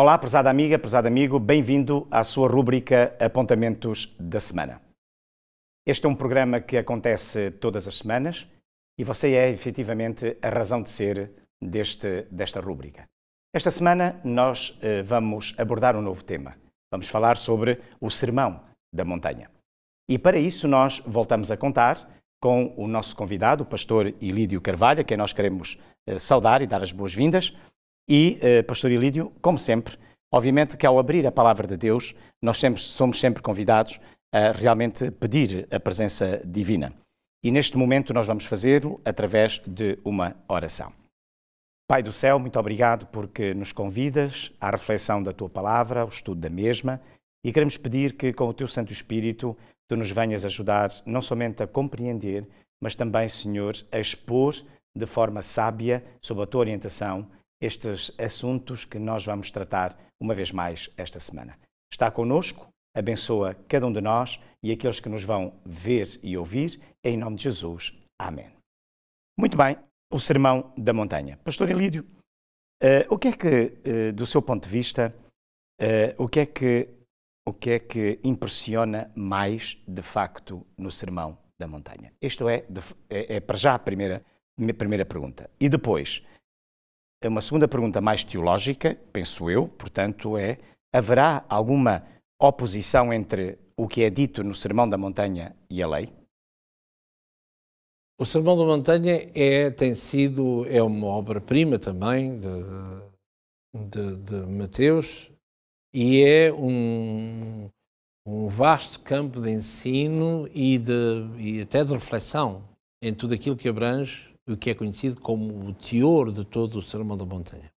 Olá, prezada amiga, prezado amigo, bem-vindo à sua rúbrica Apontamentos da Semana. Este é um programa que acontece todas as semanas e você é efetivamente a razão de ser desta rúbrica. Esta semana nós vamos abordar um novo tema. Vamos falar sobre o Sermão da Montanha. E para isso nós voltamos a contar com o nosso convidado, o pastor Ilídio Carvalho, a quem nós queremos saudar e dar as boas-vindas. E, pastor Ilídio, como sempre, obviamente que ao abrir a palavra de Deus, nós somos sempre convidados a realmente pedir a presença divina. E neste momento nós vamos fazê-lo através de uma oração. Pai do céu, muito obrigado porque nos convidas à reflexão da Tua palavra, ao estudo da mesma, e queremos pedir que com o Teu Santo Espírito Tu nos venhas ajudar não somente a compreender, mas também, Senhor, a expor de forma sábia, sob a Tua orientação, estes assuntos que nós vamos tratar uma vez mais esta semana. Está connosco, abençoa cada um de nós e aqueles que nos vão ver e ouvir, em nome de Jesus. Amém. Muito bem, o Sermão da Montanha. Pastor Ilídio, o que é que, do seu ponto de vista, o que é que impressiona mais, de facto, no Sermão da Montanha? Isto é para já a minha primeira pergunta. E depois, uma segunda pergunta mais teológica, penso eu, portanto, haverá alguma oposição entre o que é dito no Sermão da Montanha e a lei? O Sermão da Montanha é uma obra-prima também de Mateus e é um vasto campo de ensino e até de reflexão em tudo aquilo que abrange o que é conhecido como o teor de todo o Sermão da Montanha.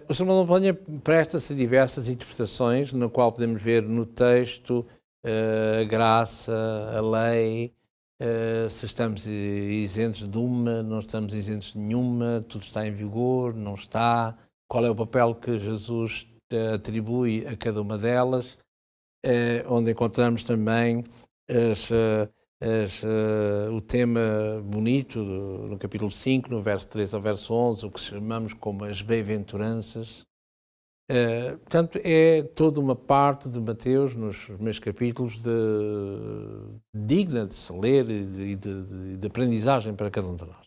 O Sermão da Montanha presta-se a diversas interpretações, na qual podemos ver no texto a graça, a lei, se estamos isentos de uma, não estamos isentos de nenhuma, tudo está em vigor, não está, qual é o papel que Jesus atribui a cada uma delas, onde encontramos também o tema bonito no capítulo 5, no verso 3 ao verso 11, o que chamamos como as bem-aventuranças. Portanto, é toda uma parte de Mateus, nos primeiros capítulos, digna de se ler e de aprendizagem para cada um de nós.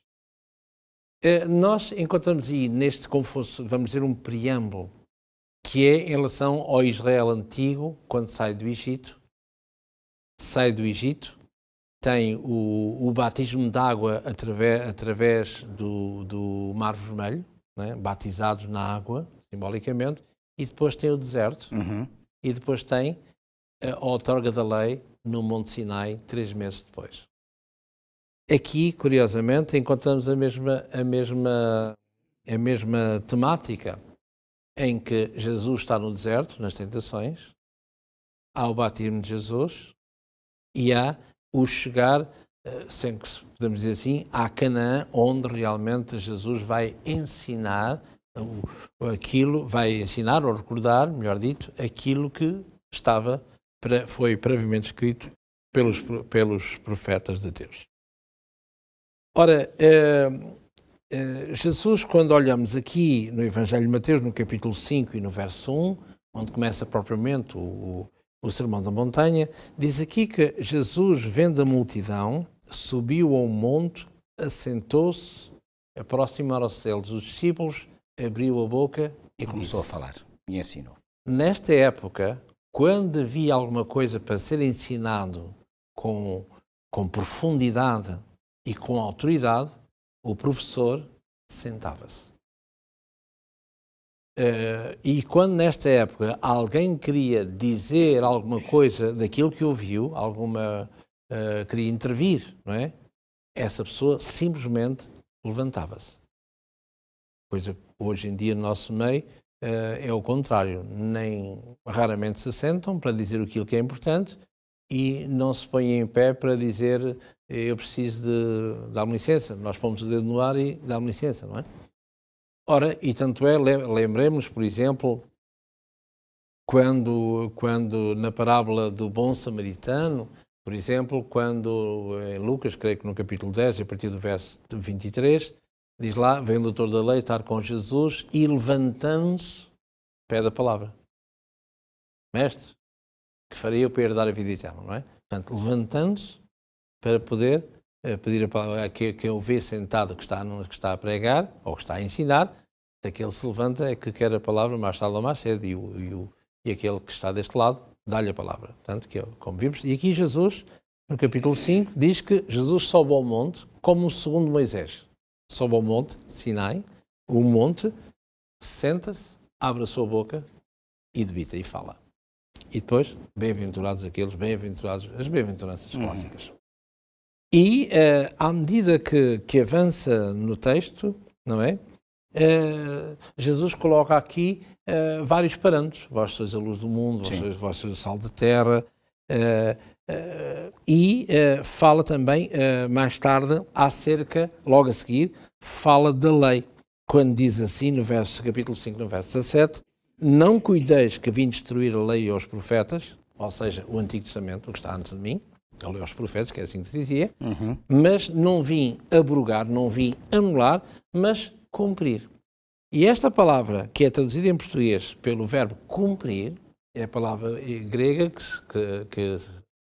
Nós encontramos aí neste, como fosse, vamos dizer, um preâmbulo, que é em relação ao Israel antigo, quando sai do Egito, tem o batismo de água através do Mar Vermelho, né? Batizados na água, simbolicamente, e depois tem o deserto, e depois tem a outorga da lei no Monte Sinai, 3 meses depois. Aqui, curiosamente, encontramos a mesma temática, em que Jesus está no deserto, nas tentações, há o batismo de Jesus e há o chegar, sem que podemos dizer assim, a Canaã, onde realmente Jesus vai ensinar ou recordar, melhor dito, aquilo que foi previamente escrito pelos profetas de Deus. Ora, Jesus, quando olhamos aqui no Evangelho de Mateus, no capítulo 5 e no verso 1, onde começa propriamente o Sermão da Montanha, diz aqui que Jesus, vendo a multidão, subiu a um monte, assentou-se, aproximaram-se deles os discípulos, abriu a boca e começou a falar e ensinou. Nesta época, quando havia alguma coisa para ser ensinado com profundidade e com autoridade, o professor sentava-se. E quando nesta época alguém queria dizer alguma coisa daquilo que ouviu, queria intervir, não é? Essa pessoa simplesmente levantava-se. Coisa que hoje em dia no nosso meio é o contrário. Raramente se sentam para dizer aquilo que é importante e não se põem em pé para dizer eu preciso de dar-me licença. Nós pomos o dedo no ar e dá-me licença, não é? Ora, e tanto é, lembremos, por exemplo, quando na parábola do bom samaritano, por exemplo, quando em Lucas, creio que no capítulo 10, a partir do verso 23, Diz lá, vem o doutor da lei estar com Jesus e levantando-se, pede a palavra. Mestre, que faria eu para herdar a vida eterna, não é? Portanto, levantando-se para poder pedir a palavra, que eu vê sentado que está a pregar, ou que está a ensinar, se aquele se levanta é que quer a palavra mais tarde ou mais cedo, e aquele que está deste lado dá-lhe a palavra. Portanto, que como vimos, e aqui Jesus, no capítulo 5, diz que Jesus sobe ao monte como o segundo Moisés. Sobe ao monte de Sinai, o monte, senta-se, abre a sua boca e debita e fala. E depois, bem-aventurados aqueles, bem-aventurados, as bem-aventuranças clássicas. E à medida que avança no texto, não é? Jesus coloca aqui vários parâmetros. Vós sois a luz do mundo, vós sois o sal da terra, e fala também, mais tarde, logo a seguir, fala da lei. Quando diz assim, no capítulo 5, no verso 17, não cuideis que vim destruir a lei e os profetas, ou seja, o Antigo Testamento, o que está antes de mim, a lei aos profetas, que é assim que se dizia, mas não vim abrogar, não vim anular, mas cumprir. E esta palavra, que é traduzida em português pelo verbo cumprir, é a palavra grega que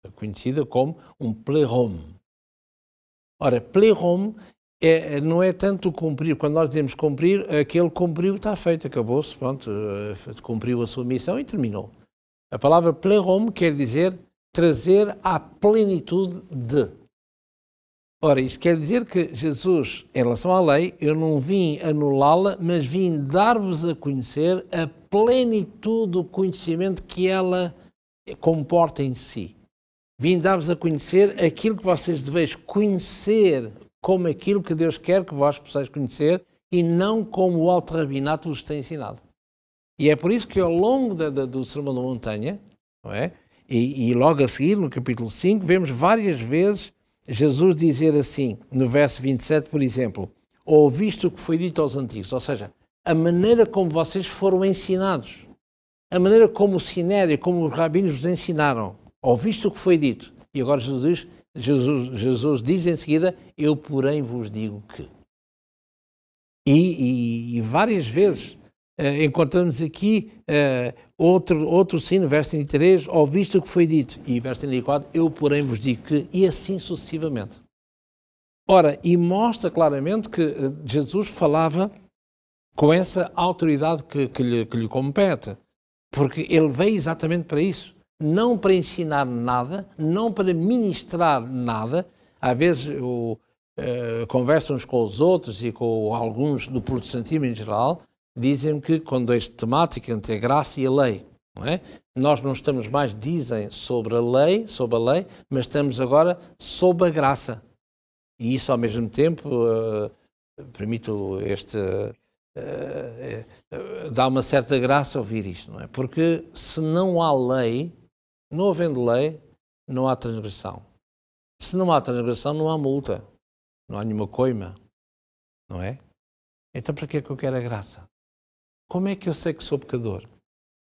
é conhecida como um pleroma. Ora, pleroma não é tanto cumprir. Quando nós dizemos cumprir, aquele cumpriu, está feito, acabou-se, pronto, cumpriu a sua missão e terminou. A palavra pleroma quer dizer trazer à plenitude de. Ora, isto quer dizer que Jesus, em relação à lei, eu não vim anulá-la, mas vim dar-vos a conhecer a plenitude do conhecimento que ela comporta em si. Vim dar-vos a conhecer aquilo que vocês deveis conhecer como aquilo que Deus quer que vós possais conhecer e não como o alto rabinato vos tem ensinado. E é por isso que ao longo do Sermão da Montanha, não é? E logo a seguir, no capítulo 5, vemos várias vezes Jesus dizer assim, no verso 27, por exemplo, ouviste o que foi dito aos antigos, ou seja, a maneira como vocês foram ensinados, a maneira como o Sinédrio, como os rabinos vos ensinaram, ouviste o que foi dito. E agora Jesus diz em seguida, eu porém vos digo que. E várias vezes encontramos aqui outro sim, no verso 33, ouviste o que foi dito. E verso 34, eu porém vos digo que, e assim sucessivamente. Ora, e mostra claramente que Jesus falava com essa autoridade que lhe compete, porque ele veio exatamente para isso. Não para ensinar nada, não para ministrar nada. Às vezes conversam uns com os outros e com alguns do protestantismo em geral, dizem que quando esta temática entre a graça e a lei, não é? Nós não estamos mais, dizem, sobre a lei, mas estamos agora sob a graça. E isso ao mesmo tempo, permito dá uma certa graça ouvir isto, não é? Porque se não há lei, não havendo lei, não há transgressão. Se não há transgressão, não há multa. Não há nenhuma coima. Não é? Então para que é que eu quero a graça? Como é que eu sei que sou pecador?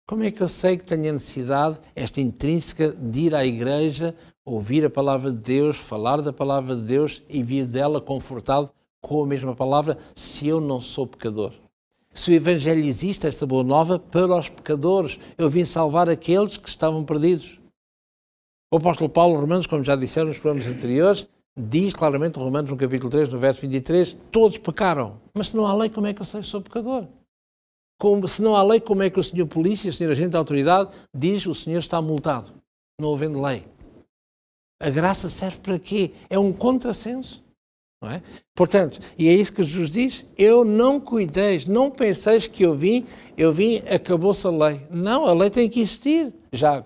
Como é que eu sei que tenho a necessidade, esta intrínseca, de ir à igreja, ouvir a palavra de Deus, falar da palavra de Deus e vir dela confortado com a mesma palavra, se eu não sou pecador? Se o Evangelho existe, esta boa nova, para os pecadores, eu vim salvar aqueles que estavam perdidos. O apóstolo Paulo, Romanos, como já disseram nos programas anteriores, diz claramente, Romanos, no capítulo 3, no verso 23, todos pecaram. Mas se não há lei, como é que eu sei que sou pecador? Se não há lei, como é que o senhor polícia, o senhor agente da autoridade, diz o senhor está multado, não havendo lei? A graça serve para quê? É um contrassenso. Não é? Portanto, e é isso que Jesus diz, eu não cuideis, não penseis que eu vim, acabou-se a lei. Não, a lei tem que existir. Já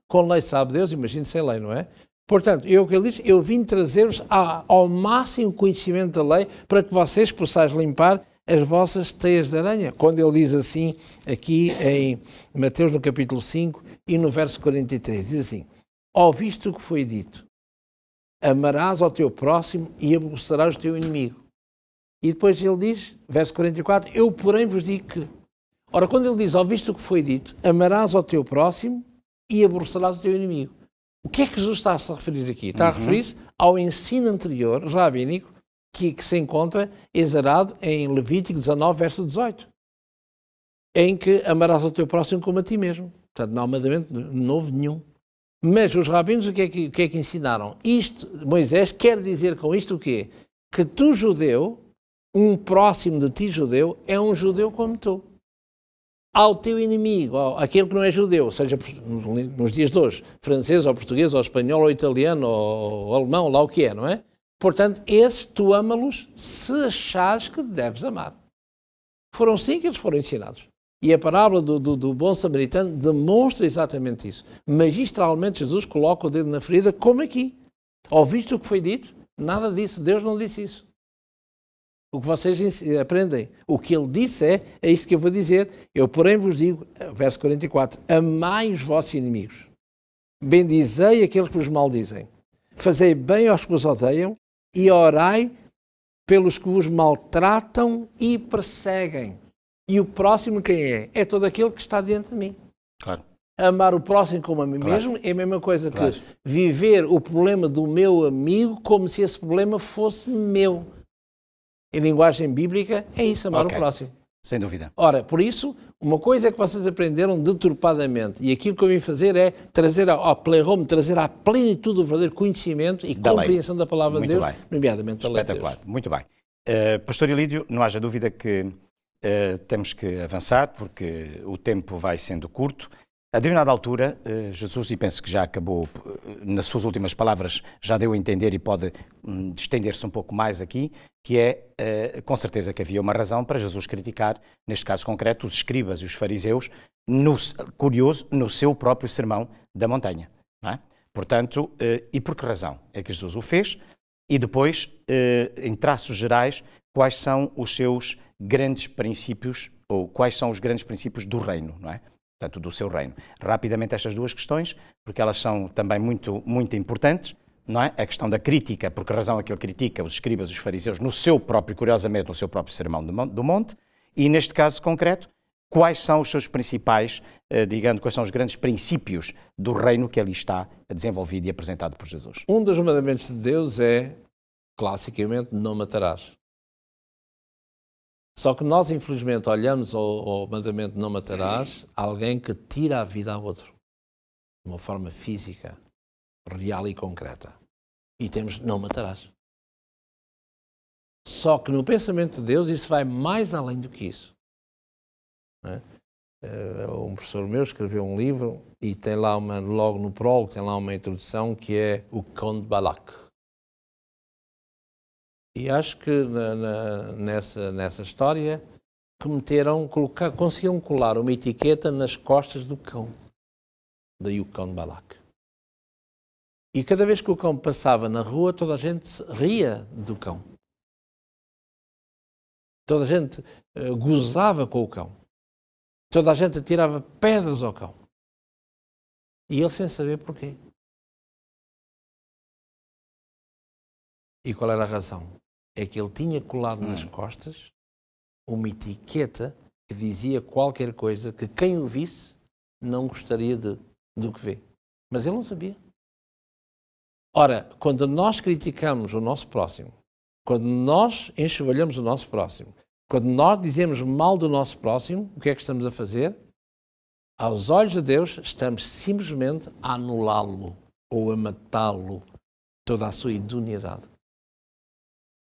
com lei sabe Deus, imagine sem lei, não é? Portanto, o que ele diz, eu vim trazer-vos ao máximo conhecimento da lei para que vocês possais limpar as vossas teias de aranha. Quando ele diz assim, aqui em Mateus, no capítulo 5 e no verso 43, diz assim, ouviste o que foi dito, amarás ao teu próximo e aborrecerás o teu inimigo. E depois ele diz, verso 44, eu porém vos digo que. Ora, quando ele diz, ouviste o que foi dito, amarás ao teu próximo e aborrecerás o teu inimigo. O que é que Jesus está a se referir aqui? Está a referir-se ao ensino anterior, rabínico, que se encontra exarado em Levítico 19, verso 18, em que amarás o teu próximo como a ti mesmo. Portanto, não há mandamento novo nenhum. Mas os rabinos o que é que ensinaram? Isto, Moisés quer dizer com isto o quê? Que tu, judeu, um próximo de ti, judeu, é um judeu como tu. Ao teu inimigo, aquele que não é judeu, seja nos dias de hoje, francês ou português ou espanhol ou italiano ou alemão, lá o que é, não é? Portanto, esses tu ama-los se achares que deves amar. Foram assim que eles foram ensinados. E a parábola do bom samaritano demonstra exatamente isso. Magistralmente Jesus coloca o dedo na ferida, como aqui. Ouviste o que foi dito? Nada disso. Deus não disse isso. O que vocês aprendem, o que ele disse é isto que eu vou dizer. Eu, porém, vos digo, verso 44, amai os vossos inimigos. Bendizei aqueles que vos maldizem. Fazei bem aos que vos odeiam e orai pelos que vos maltratam e perseguem. E o próximo quem é? É todo aquele que está diante de mim. Claro. Amar o próximo como a mim mesmo é a mesma coisa que viver o problema do meu amigo como se esse problema fosse meu. Em linguagem bíblica, é isso, amar o próximo. Sem dúvida. Ora, por isso, uma coisa é que vocês aprenderam deturpadamente, e aquilo que eu vim fazer é trazer ao pleroma, trazer à plenitude do verdadeiro conhecimento e compreensão da palavra de Deus, nomeadamente da lei de Deus. Muito bem. Pastor Ilídio, não haja dúvida que temos que avançar, porque o tempo vai sendo curto. A determinada altura, Jesus, e penso que já acabou, nas suas últimas palavras, já deu a entender e pode estender-se um pouco mais aqui, que é, com certeza que havia uma razão para Jesus criticar, neste caso concreto, os escribas e os fariseus, curioso, no seu próprio sermão da montanha. Não é? Portanto, e por que razão é que Jesus o fez? E depois, em traços gerais, quais são os seus grandes princípios, ou quais são os grandes princípios do reino, não é? Portanto, do seu reino. Rapidamente estas duas questões, porque elas são também muito, muito importantes, não é? A questão da crítica, por que razão é que ele critica os escribas e os fariseus no seu próprio, curiosamente, no seu próprio sermão do monte, e neste caso concreto, quais são os seus principais, quais são os grandes princípios do reino que ali está desenvolvido e apresentado por Jesus. Um dos mandamentos de Deus é, classicamente, não matarás. Só que nós, infelizmente, olhamos ao mandamento não matarás, alguém que tira a vida a outro, de uma forma física, real e concreta. E temos não matarás. Só que no pensamento de Deus isso vai mais além do que isso. Não é? Um professor meu escreveu um livro e tem lá logo no prólogo, tem lá uma introdução que é o Cão de Balac. E acho que nessa história conseguiram colar uma etiqueta nas costas do cão. Daí o Cão de Balac. E cada vez que o cão passava na rua, toda a gente ria do cão. Toda a gente gozava com o cão. Toda a gente atirava pedras ao cão. E ele sem saber porquê. E qual era a razão? É que ele tinha colado nas costas uma etiqueta que dizia qualquer coisa que quem o visse não gostaria do que vê. Mas ele não sabia. Ora, quando nós criticamos o nosso próximo, quando nós enxovalhamos o nosso próximo, quando nós dizemos mal do nosso próximo, o que é que estamos a fazer? Aos olhos de Deus, estamos simplesmente a anulá-lo ou a matá-lo, toda a sua idoneidade.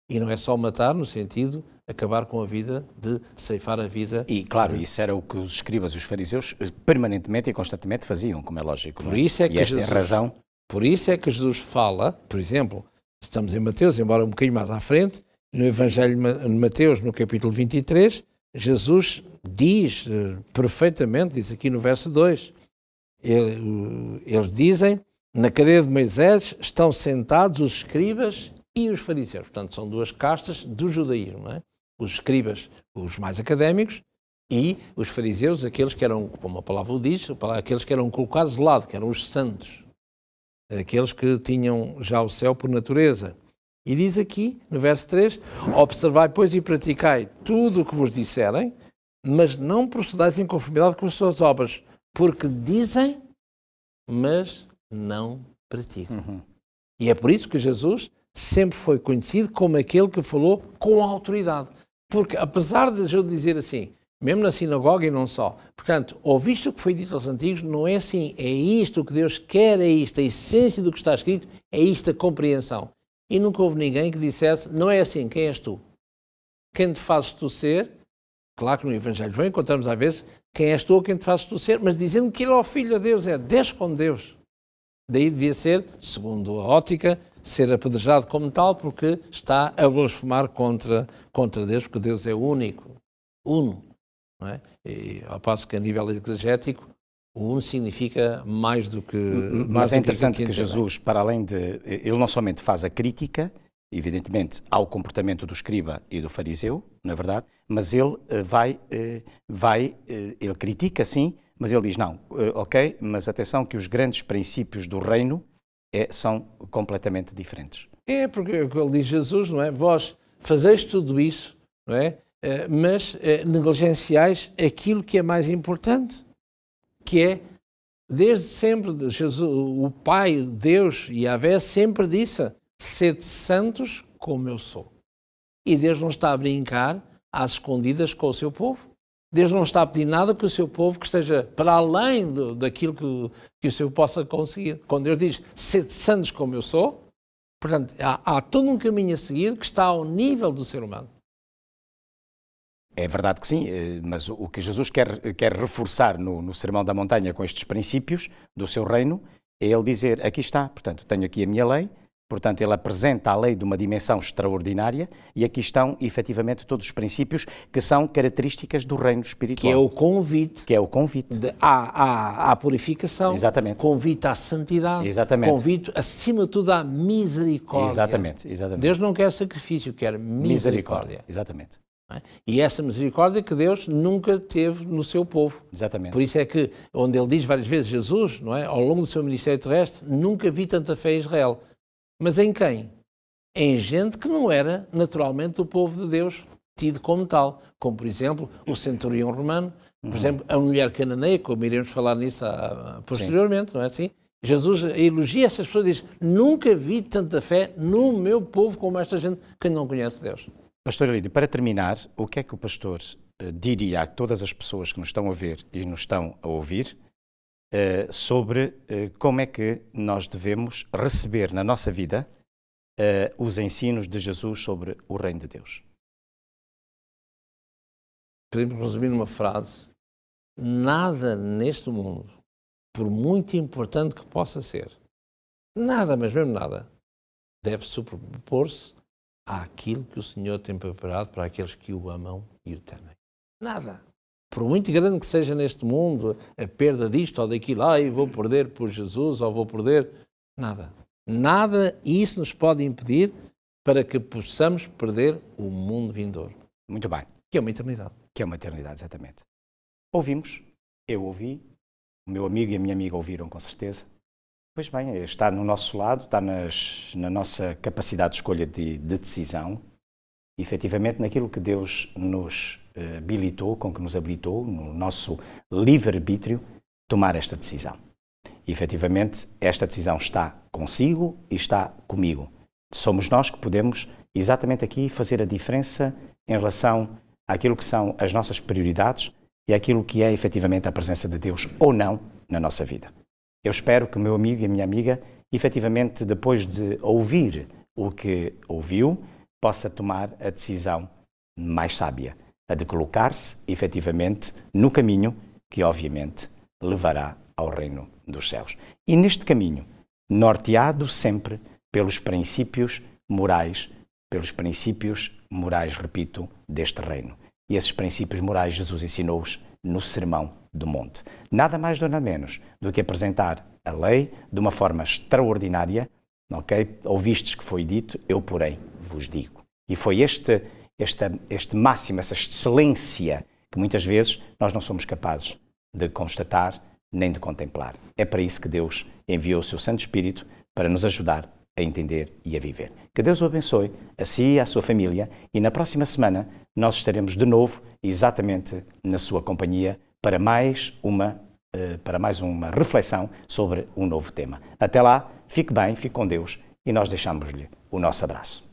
E não é só matar no sentido de acabar com a vida, de ceifar a vida. E, claro, isso era o que os escribas e os fariseus permanentemente e constantemente faziam, como é lógico. Por isso é que esta é a razão. Por isso é que Jesus fala, por exemplo, estamos em Mateus, embora um bocadinho mais à frente, no Evangelho de Mateus, no capítulo 23, Jesus diz perfeitamente, diz aqui no verso 2, eles dizem, na cadeia de Moisés estão sentados os escribas e os fariseus. Portanto, são duas castas do judaísmo, não é? Os escribas, os mais académicos, e os fariseus, aqueles que eram, como a palavra o diz, aqueles que eram colocados de lado, que eram os santos, aqueles que tinham já o céu por natureza. E diz aqui, no verso 3, observai, pois, e praticai tudo o que vos disserem, mas não procedais em conformidade com as suas obras, porque dizem, mas não praticam. E é por isso que Jesus sempre foi conhecido como aquele que falou com autoridade. Porque, apesar de eu dizer assim, mesmo na sinagoga e não só, portanto, ouviste o que foi dito aos antigos, não é assim, é isto o que Deus quer, é isto, a essência do que está escrito, é isto a compreensão. E nunca houve ninguém que dissesse, não é assim, quem és tu? Quem te fazes tu ser? Claro que no Evangelho de João encontramos às vezes, quem és tu ou quem te fazes tu ser, mas dizendo que ele é o Filho de Deus, é Deus com Deus. Daí devia ser, segundo a ótica, ser apedrejado como tal, porque está a blasfemar contra Deus, porque Deus é único, uno. Não é? E, ao passo que a nível exegético, o uno significa mais do que... Mas é interessante que Jesus, para além de... Ele não somente faz a crítica, evidentemente, ao comportamento do escriba e do fariseu, na verdade, mas ele ele critica, sim, mas ele diz, não, ok, mas atenção que os grandes princípios do reino são completamente diferentes. É, porque ele diz Jesus, não é? Vós fazeis tudo isso, não é? Mas negligenciais aquilo que é mais importante, que é, desde sempre, Jesus, o Pai, Deus e Yahvé sempre disse, sede santos como eu sou. E Deus não está a brincar às escondidas com o seu povo. Deus não está a pedir nada que o seu povo que esteja para além daquilo que o seu possa conseguir. Quando Deus diz, sede santos como eu sou, portanto, há todo um caminho a seguir que está ao nível do ser humano. É verdade que sim, mas o que Jesus quer reforçar no Sermão da Montanha com estes princípios do seu reino é ele dizer, aqui está, portanto, tenho aqui a minha lei, portanto, ele apresenta a lei de uma dimensão extraordinária e aqui estão, efetivamente, todos os princípios que são características do reino espiritual. Que é o convite. Que é o convite. À purificação. Exatamente. Convite à santidade. Exatamente. Convite, acima de tudo, à misericórdia. Exatamente. Deus não quer sacrifício, quer misericórdia. Exatamente. E essa misericórdia que Deus nunca teve no seu povo. Exatamente. Por isso é que, onde ele diz várias vezes, Jesus, não é? Ao longo do seu ministério terrestre, nunca vi tanta fé em Israel. Mas em quem? Em gente que não era naturalmente o povo de Deus, tido como tal. Como, por exemplo, o centurião romano, por exemplo, a mulher cananeia, como iremos falar nisso posteriormente, sim. Não é assim? Jesus elogia essas pessoas e diz, nunca vi tanta fé no meu povo como esta gente que não conhece Deus. Pastor Elídio, para terminar, o que é que o pastor diria a todas as pessoas que nos estão a ver e nos estão a ouvir sobre como é que nós devemos receber na nossa vida os ensinos de Jesus sobre o reino de Deus? Podemos resumir numa frase, nada neste mundo, por muito importante que possa ser, nada, mas mesmo nada, deve superpor-se àquilo que o Senhor tem preparado para aqueles que o amam e o temem. Nada. Por muito grande que seja neste mundo a perda disto ou daquilo, vou perder por Jesus ou vou perder, nada. Nada isso nos pode impedir para que possamos perder o mundo vindouro. Muito bem. Que é uma eternidade. Que é uma eternidade, exatamente. Ouvimos, eu ouvi, o meu amigo e a minha amiga ouviram com certeza. Pois bem, está no nosso lado, está na nossa capacidade de escolha de decisão, e, efetivamente, naquilo que Deus nos habilitou, com que nos habilitou, no nosso livre-arbítrio, tomar esta decisão. E, efetivamente, esta decisão está consigo e está comigo. Somos nós que podemos, exatamente aqui, fazer a diferença em relação àquilo que são as nossas prioridades e àquilo que é, efetivamente, a presença de Deus ou não na nossa vida. Eu espero que o meu amigo e a minha amiga, efetivamente, depois de ouvir o que ouviu, possa tomar a decisão mais sábia, a de colocar-se, efetivamente, no caminho que, obviamente, levará ao reino dos céus. E neste caminho, norteado sempre pelos princípios morais, repito, deste reino. E esses princípios morais Jesus ensinou-os no Sermão do Monte. Nada mais nada menos do que apresentar a lei de uma forma extraordinária, ok? Ouvistes que foi dito, eu porém vos digo. E foi este máximo, essa excelência que muitas vezes nós não somos capazes de constatar nem de contemplar. É para isso que Deus enviou o seu Santo Espírito para nos ajudar a entender e a viver. Que Deus o abençoe, a si e à sua família, e na próxima semana nós estaremos de novo exatamente na sua companhia para mais uma reflexão sobre um novo tema. Até lá, fique bem, fique com Deus e nós deixamos-lhe o nosso abraço.